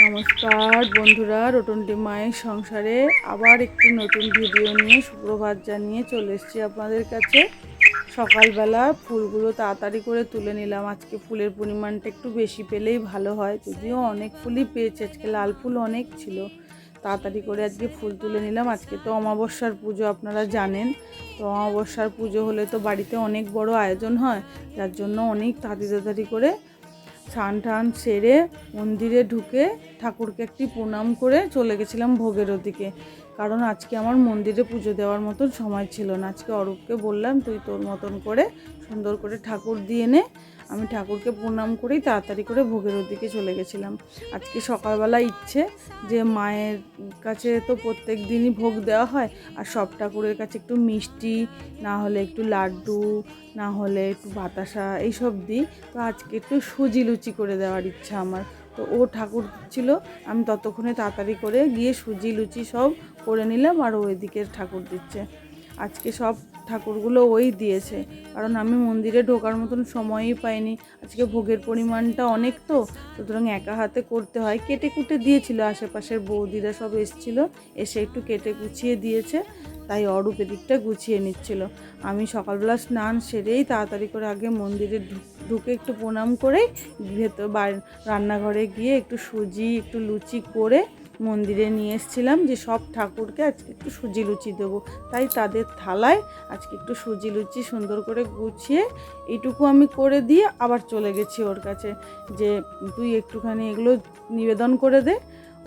নমস্কার বন্ধুরা, রটন্টি মায়ের সংসারে আবার একটি নতুন ভিডিও নিয়ে সুপ্রভাত জানিয়ে চলে এসেছি আপনাদের কাছে। সকালবেলা ফুলগুলো তাড়াতাড়ি করে তুলে নিলাম। আজকে ফুলের পরিমাণটা একটু বেশি পেলেই ভালো হয়, যদিও অনেক ফুলই পেয়েছে, আজকে লাল ফুল অনেক ছিল। তাড়াতাড়ি করে আজকে ফুল তুলে নিলাম। আজকে তো অমাবস্যার পুজো, আপনারা জানেন। তো অমাবস্যার পুজো হলে তো বাড়িতে অনেক বড় আয়োজন হয়, যার জন্য অনেক তাড়াতাড়ি করে স্নান টান সেরে মন্দিরে ঢুকে ঠাকুরকে একটি প্রণাম করে চলে গেছিলাম ভোগের ওদিকে। কারণ আজকে আমার মন্দিরে পুজো দেওয়ার মতন সময় ছিল না। আজকে অরূপকে বললাম, তুই তোর মতন করে সুন্দর করে ঠাকুর দিয়ে নে। আমি ঠাকুরকে প্রণাম করেই তাড়াতাড়ি করে ভোগের ওদিকে চলে গেছিলাম। আজকে সকালবেলা ইচ্ছে যে মায়ের কাছে তো প্রত্যেক দিনই ভোগ দেওয়া হয়, আর সব ঠাকুরের কাছে একটু মিষ্টি, না হলে একটু লাড্ডু, না হলে একটু বাতাসা এইসব দিই। তো আজকে একটু সুজি লুচি করে দেওয়ার ইচ্ছা আমার। তো ও ঠাকুর ছিল, আমি ততক্ষণে তাড়াতাড়ি করে গিয়ে সুজি লুচি সব করে নিলাম, আর ওইদিকে ঠাকুর দিচ্ছে। আজকে সব ঠাকুরগুলো ওই দিয়েছে, কারণ আমি মন্দিরে ঢোকার মতন সময়ই পাইনি। আজকে ভোগের পরিমাণটা অনেক, তো সুতরাং একা হাতে করতে হয়। কেটে কুটে দিয়েছিল, আশেপাশের বৌদিরা সব এসেছিলো, এসে একটু কেটে গুছিয়ে দিয়েছে, তাই অরূপ এদিকটা গুছিয়ে নিচ্ছিল। আমি সকালবেলা স্নান সেরেই তাড়াতাড়ি করে আগে মন্দিরে ঢুকে একটু প্রণাম করেই ভেতর রান্নাঘরে গিয়ে একটু সুজি একটু লুচি করে মন্দিরে নিয়ে এসেছিলাম, যে সব ঠাকুরকে আজকে একটু সুজি লুচি দেবো। তাই তাদের থালায় আজকে একটু সুজি লুচি সুন্দর করে গুছিয়ে এইটুকু আমি করে দিয়ে আবার চলে গেছি ওর কাছে, যে তুই একটুখানি এগুলো নিবেদন করে দে।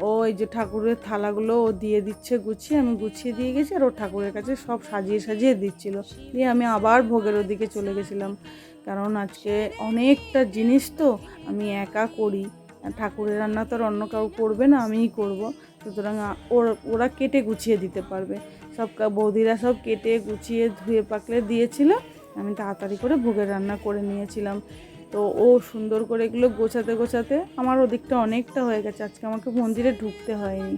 ও এই যে ঠাকুরের থালাগুলো ও দিয়ে দিচ্ছে গুছিয়ে, আমি গুছিয়ে দিয়ে গেছি, আর ও ঠাকুরের কাছে সব সাজিয়ে সাজিয়ে দিচ্ছিল। দিয়ে আমি আবার ভোগের ওদিকে চলে গেছিলাম, কারণ আজকে অনেকটা জিনিস তো আমি একা করি। ঠাকুরের রান্না তো আর অন্য কেউ করবে না, আমিই করব। সুতরাং ওরা কেটে গুছিয়ে দিতে পারবে। সব বৌদিরা সব কেটে গুছিয়ে ধুয়ে পাকলে দিয়েছিল, আমি তাড়াতাড়ি করে ভোগের রান্না করে নিয়েছিলাম। তো ও সুন্দর করে এগুলো গোছাতে গোছাতে আমার ওদিকটা অনেকটা হয়ে গেছে। আজকে আমাকে মন্দিরে ঢুকতে হয়নি।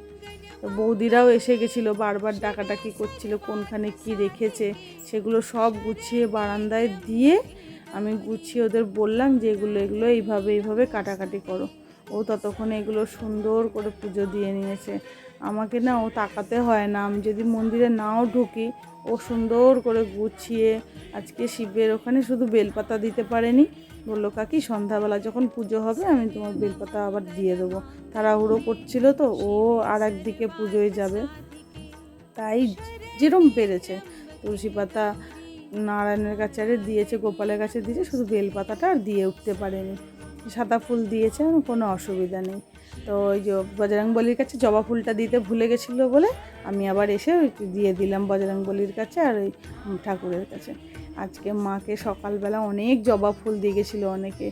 তো বৌদিরাও এসে গেছিলো, বারবার ডাকাডাকি করছিল কোনখানে কি রেখেছে। সেগুলো সব গুছিয়ে বারান্দায় দিয়ে আমি গুছিয়ে ওদের বললাম যে এগুলো এইভাবে কাটাকাটি করো। ও ততক্ষণে এগুলো সুন্দর করে পুজো দিয়ে নিয়েছে। আমাকে না ও তাকাতে হয় না, আমি যদি মন্দিরে নাও ঢুকি ও সুন্দর করে গুছিয়ে। আজকে শিবের ওখানে শুধু বেলপাতা দিতে পারেনি, বললো কাকি সন্ধ্যাবেলা যখন পুজো হবে আমি তোমার বেলপাতা আবার দিয়ে দেবো। তাড়াহুড়ো করছিল তো, ও আর একদিকে পুজোয় যাবে, তাই যেরম পেরেছে তুলসী পাতা নারায়ণের কাছে আরে দিয়েছে, গোপালের কাছে দিয়েছে, শুধু বেলপাতাটা আর দিয়ে উঠতে পারেনি। সাদা ফুল দিয়েছে, আমার কোনো অসুবিধা নেই। তো ওই যে বজরংবলীর কাছে জবা ফুলটা দিতে ভুলে গেছিলো বলে আমি আবার এসে দিয়ে দিলাম বজরংবলীর কাছে আর ওই ঠাকুরের কাছে। আজকে মাকে সকালবেলা অনেক জবা ফুল দিয়ে গেছিলো অনেকে।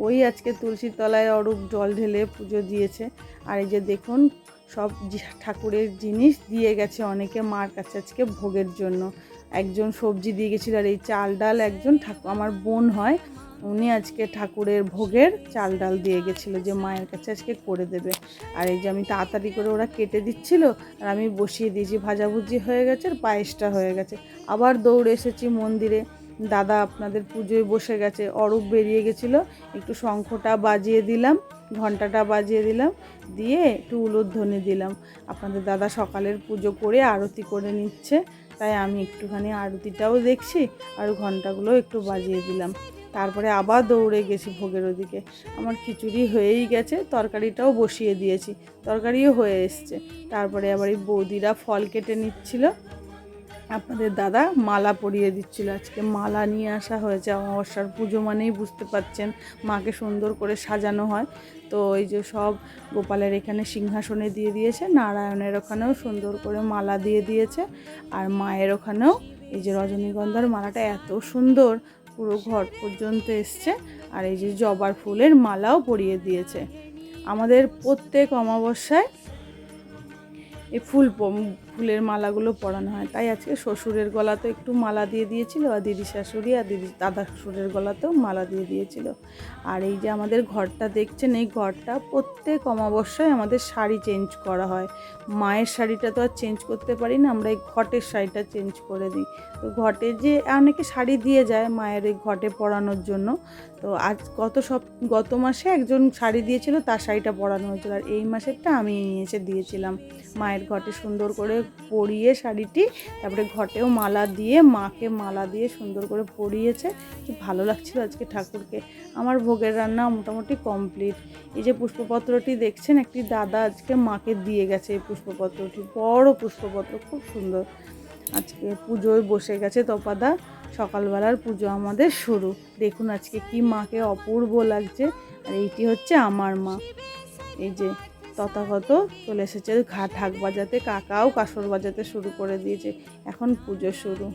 ওই আজকে তুলসীর তলায় অরূপ জল ঢেলে পুজো দিয়েছে। আর এই যে দেখুন সব ঠাকুরের জিনিস দিয়ে গেছে অনেকে মার কাছে আজকে ভোগের জন্য। একজন সবজি দিয়ে গেছিলো, আর এই চাল ডাল একজন আমার বোন হয়, উনি আজকে ঠাকুরের ভোগের চাল ডাল দিয়ে গেছিলো যে মায়ের কাছে আজকে করে দেবে। আর এই যে আমি তাড়াতাড়ি করে ওরা কেটে দিচ্ছিল, আর আমি বসিয়ে দিয়েছি। ভাজাভুজি হয়ে গেছে আর পায়েসটা হয়ে গেছে। আবার দৌড়ে এসেছি মন্দিরে, দাদা আপনাদের পুজোয় বসে গেছে। অরূপ বেরিয়ে গেছিলো, একটু শঙ্খটা বাজিয়ে দিলাম, ঘণ্টাটা বাজিয়ে দিলাম, দিয়ে একটু উলুধ্বনি দিলাম। আপনাদের দাদা সকালের পুজো করে আরতি করে নিচ্ছে, তাই আমি একটুখানি আরতিটাও দেখছি আর ঘণ্টাগুলো একটু বাজিয়ে দিলাম। তারপরে আবার দৌড়ে গেছি ভোগের ওদিকে। আমার খিচুড়ি হয়েই গেছে, তরকারিটাও বসিয়ে দিয়েছি, তরকারিও হয়ে এসছে। তারপরে আবার এই বৌদিরা ফল কেটে নিচ্ছিল, আপনাদের দাদা মালা পরিয়ে দিচ্ছিল। আজকে মালা নিয়ে আসা হয়েছে, অমাবস্যার পুজো মানেই বুঝতে পারছেন মাকে সুন্দর করে সাজানো হয়। তো এই যে সব গোপালের এখানে সিংহাসনে দিয়ে দিয়েছে, নারায়ণের ওখানেও সুন্দর করে মালা দিয়ে দিয়েছে, আর মায়ের ওখানেও এই যে রজনীগন্ধার মালাটা এত সুন্দর পুরো ঘর পর্যন্ত এসছে, আর এই যে জবার ফুলের মালাও পরিয়ে দিয়েছে। আমাদের প্রত্যেক অমাবস্যায় এই ফুলের মালাগুলো পরানো হয়। তাই আজকে শ্বশুরের গলাতেও একটু মালা দিয়ে দিয়েছিল, আর দিদি শাশুড়ি আর দাদা শ্বশুরের গলাতেও মালা দিয়ে দিয়েছিল। আর এই যে আমাদের ঘরটা দেখছেন, এই ঘরটা প্রত্যেক অমাবস্যায় আমাদের শাড়ি চেঞ্জ করা হয়। মায়ের শাড়িটা তো আর চেঞ্জ করতে পারি না, আমরা এই ঘটের শাড়িটা চেঞ্জ করে দিই। তো ঘটে যে অনেকে শাড়ি দিয়ে যায় মায়ের এই ঘটে পরানোর জন্য, তো আজ গত মাসে একজন শাড়ি দিয়েছিল, তার শাড়িটা পরানো হয়েছিল, আর এই মাসেরটা আমি নিয়ে এসে দিয়েছিলাম। মায়ের ঘটে সুন্দর করে পরিয়ে শাড়িটি, তারপরে ঘটেও মালা দিয়ে, মাকে মালা দিয়ে সুন্দর করে পরিয়েছে। কি ভালো লাগছিল আজকে ঠাকুরকে। আমার ভোগের রান্না মোটামুটি কমপ্লিট। এই যে পুষ্পপত্রটি দেখছেন, একটি দাদা আজকে মাকে দিয়ে গেছে এই পুষ্পপত্রটি, বড় পুষ্পপত্র, খুব সুন্দর। আজকে পুজোয় বসে গেছে তপাদা, সকালবেলার পুজো আমাদের শুরু। দেখুন আজকে কি মাকে অপূর্ব লাগছে। আর এইটি হচ্ছে আমার মা, এই যে তথাগত চলে এসেছে ঢাক বাজাতে, কাকাও কাসর বাজাতে শুরু করে দিয়েছে। এখন পুজো শুরু।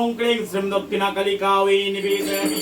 ওং ক্লীং শ্রীম দক্ষিণা কালিকা ওই নিবেদয়ামি।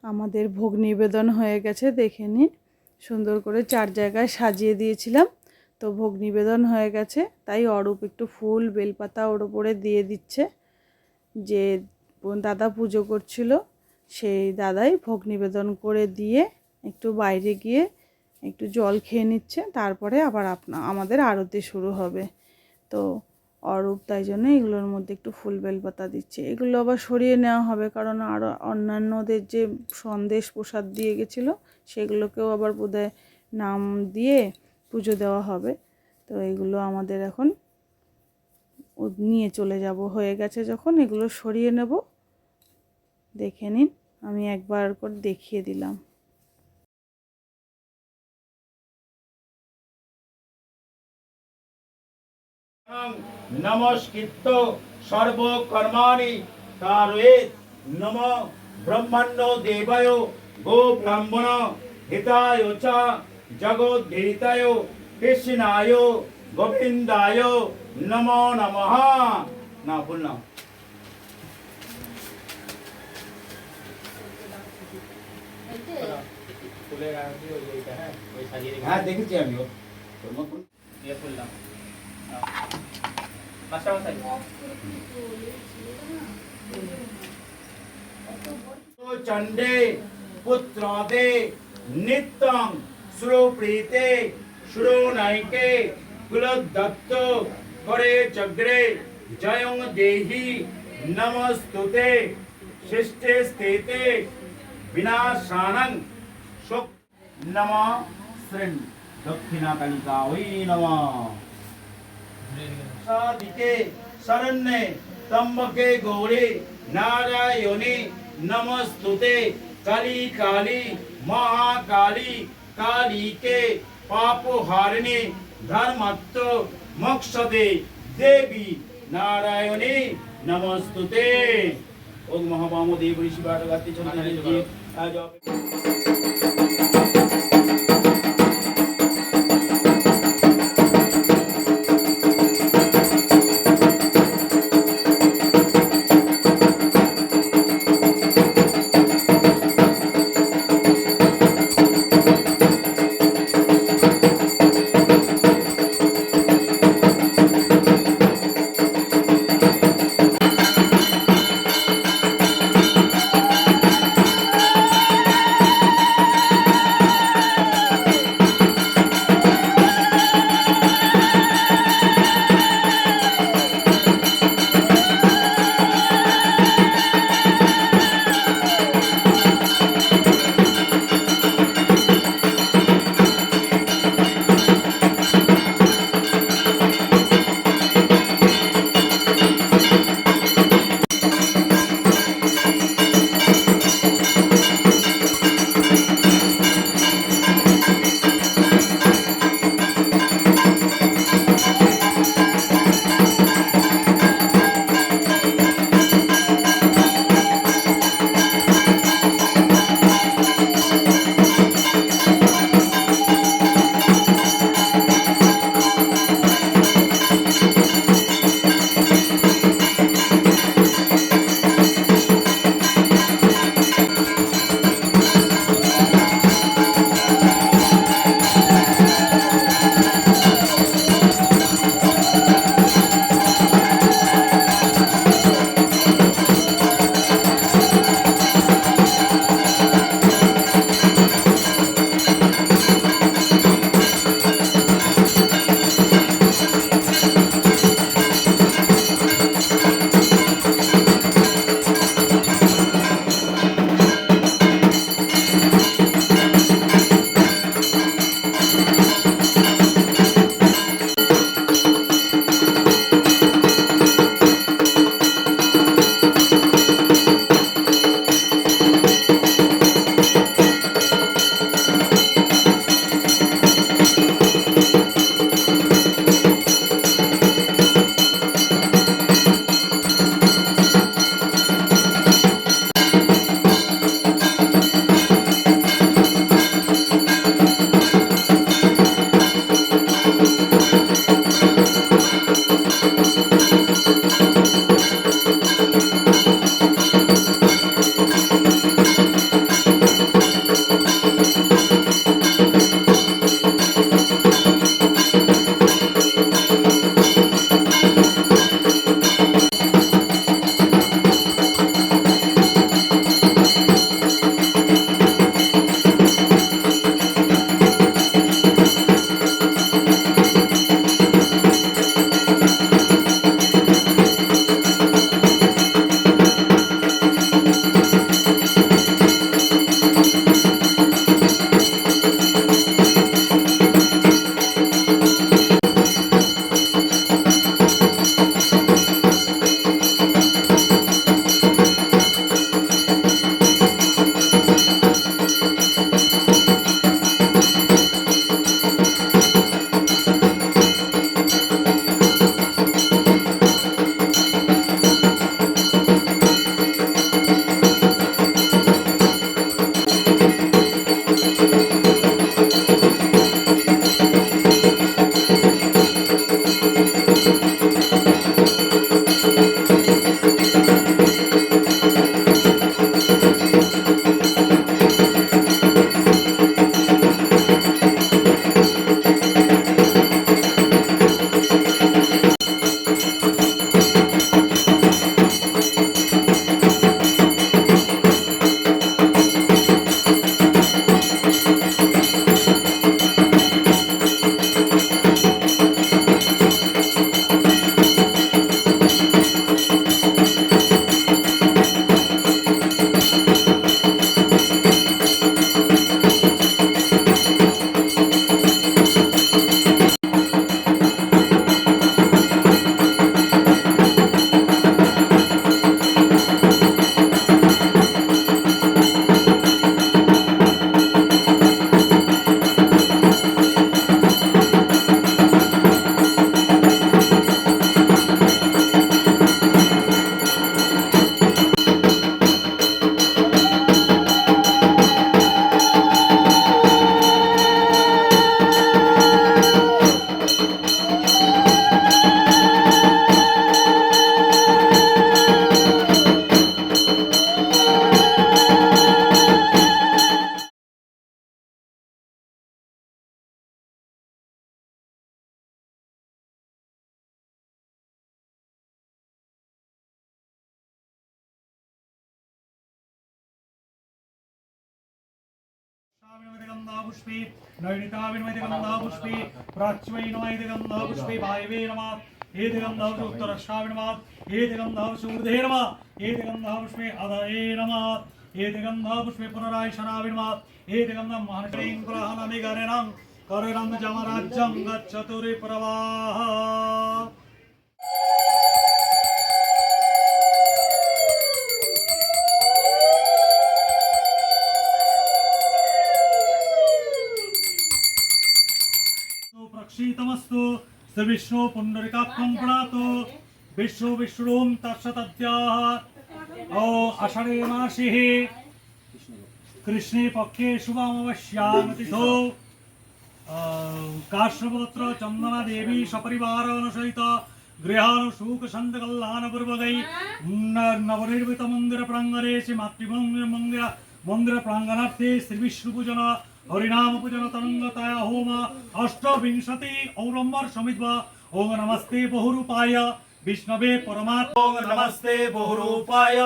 আমাদের ভোগ নিবেদন হয়ে গেছে, দেখে নিন। সুন্দর করে 4 জায়গায় সাজিয়ে দিয়েছিলাম, তো ভোগ নিবেদন হয়ে গেছে। তাই অরূপ একটু ফুল বেলপাতা ওর উপরে দিয়ে দিচ্ছে। যে দাদা পুজো করছিল, সেই দাদাই ভোগ নিবেদন করে দিয়ে একটু বাইরে গিয়ে একটু জল খেয়ে নিচ্ছে, তারপরে আবার আমাদের আরতি শুরু হবে। তো অরূপ তাই জন্য এগুলোর মধ্যে একটু ফুল বেলপাতা দিচ্ছে। এগুলো আবার সরিয়ে নেওয়া হবে, কারণ আরও অন্যান্যদের যে সন্দেশ প্রসাদ দিয়ে গেছিলো, সেগুলোকেও আবার বোধহয় নাম দিয়ে পুজো দেওয়া হবে। তো এগুলো আমাদের এখন নিয়ে চলে যাব। হয়ে গেছে যখন, এগুলো সরিয়ে নেব। দেখে নিন, আমি একবার করে দেখিয়ে দিলাম। নমস্কৃত্য সর্বকর্মাণি কারয়েৎ নমো ব্রহ্মণ্যো দেবায় গো ব্রাহ্মণ হিতায় চ জগদ্ধিতায় কৃষ্ণায় গোবিন্দায় নমো নমঃ। না বললাম ফুলের আরতি ওই ওইটা হ্যাঁ ওই সাজিয়ে রেখে হ্যাঁ দেখেছি আমিও তোর মতন দিয়ে ফুললাম মাস্টার মশাই চণ্ডে পুত্রাদে নিত্যং সুরপ্রীতে সুরনায়িকে কুলদত্ত করে চগ্রে জয়ং দেহি নমস্তুতে শিষ্টে স্থিতে বিনাশানং শোক নমঃ শ্রী দক্ষিণাকালিকা ওই নমঃ সাদিকে শরণ্যে তম্বকে গৌরে নারায়ণে नमस्तुते काली काली महाकाली काली के पापोहारिणी धर्मत्व मोक्षदे देवी नारायणी नमस्तुते ओम महाबामो देव ऋषि बाटगाती चंद्र जी आज पुष्पे नैनिताविनमैदिगन्धपुष्पे प्राच्वै नमैदिगन्धपुष्पे वायवे नमः एदिगन्धपुष्पे उत्तरश्राविणमात् एदिगन्धपुष्पे नमः एदिगन्धपुष्पे अधये नमः एदिगन्धपुष्पे पुनरायशराविणमात् एदिगन्धं महर्षिं ग्रहणमिगरेणं करेणं जमराज्यं गच्छतु रे प्रवाह प्रक्षितमस्तु श्री विष्णु पुंडरीकाक्षं प्रणतो विश्व विष्णुं तत्सतद्याः ओ आषाढे मासे कृष्णे पक्षे शुभमवस्यां तिथौ काश्यपत्र चंदना देवी सपरिवारेण सहित गृहाणु सुख शांति कल्याण पूर्वकै नवनिर्मित मंदिर प्रांगणे श्री मंदिर प्रांगणार्थे श्री विष्णु पूजन हरिनाम पूजन तरंगताया होम अष्टविंशति औरंबर समित्वा ओम नमस्ते बहुरूपाय विष्णवे परमात्मा ओम नमस्ते बहुरूपाय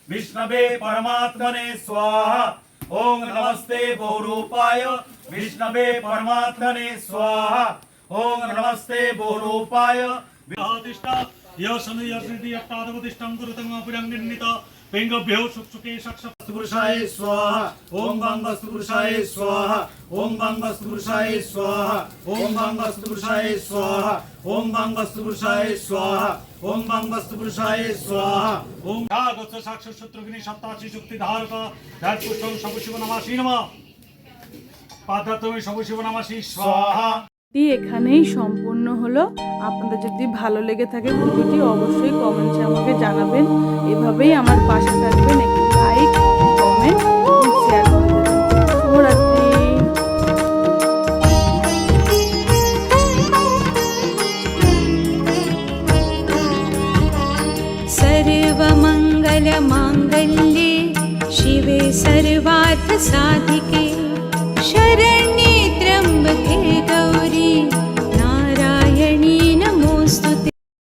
विष्णवे परमात्मने स्वाहा ओम नमस्ते बहुरूपाय विष्णवे परमात्मने स्वाहा ओम नमस्ते बहुरूपाय विहादिष्टा यशनि यशनिधि अष्टादवतिष्ठं कुरुतं पुरंगिन्नित पेंगभ्यो सुक्षुके पुरुषाय स्वाहा ओम पुरुषाय स्वाहा ओम पुरुषाय स्वाहा ओम पुरुषाय स्वाहा ओम पुरुषाय स्वाहा ओम पुरुषाय स्वाहा ओम गोत्र साक्षर शत्रुघ्नि सप्ताशी शुक्ति धारक ध्यानपुष्पं शबशिव नमासि नमः पादत्वमे शबशिव नमासि स्वाहा। এখানেই সম্পূর্ণ হলো। আপনাদের যদি ভালো লেগে থাকে ভিডিওটি অবশ্যই কমেন্টসে আমাকে জানাবেন। এভাবেই আমার পাশে থাকবেন, একটু লাইক কমেন্ট এবং শেয়ার করে দেবেন। শুভরাত্রি। सर्वमंगल मांगल्ये शिवे सर्वार्थ साधिके शरण्ये त्र्यंबके